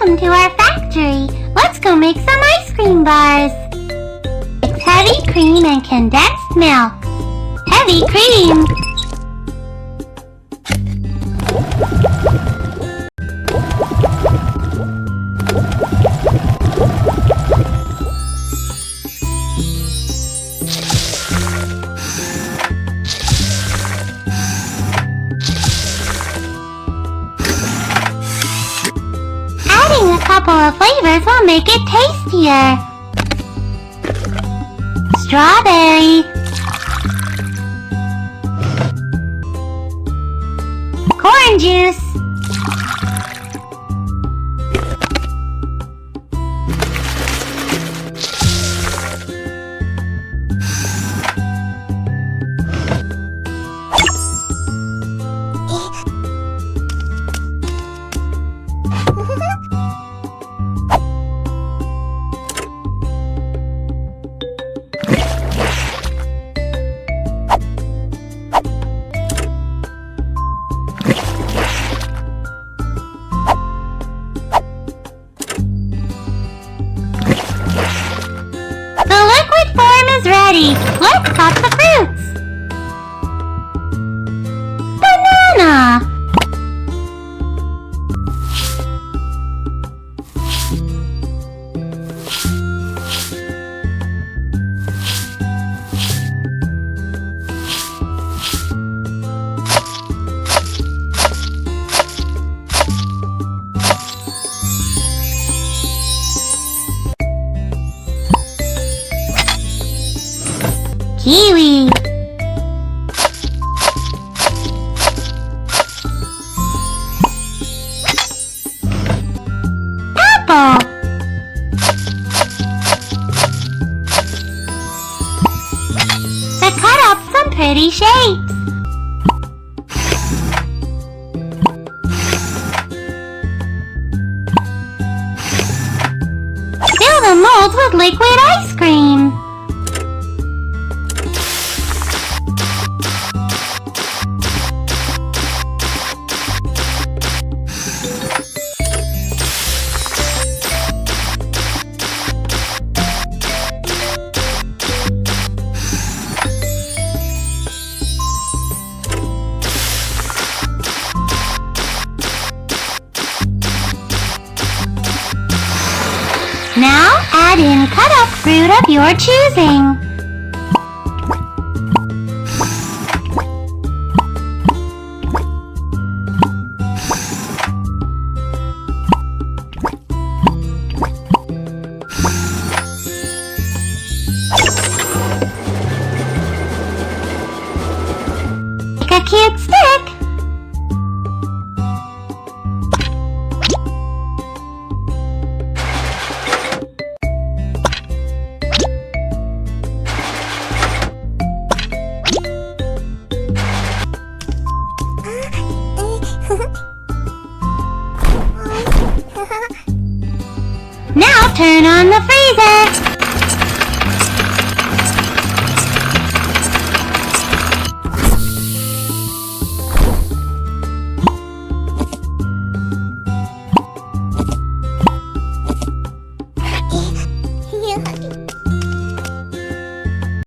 Welcome to our factory. Let's go make some ice cream bars. It's heavy cream and condensed milk. Heavy cream. Adding a couple of flavors will make it tastier. Strawberry, corn juice, ready. Let's cut the fruits. Banana, kiwi, apple, to cut up some pretty shapes. Fill the molds with liquid ice cream. Now add in cut up fruit of your choosing. Make a cute stick. Now turn on the freezer.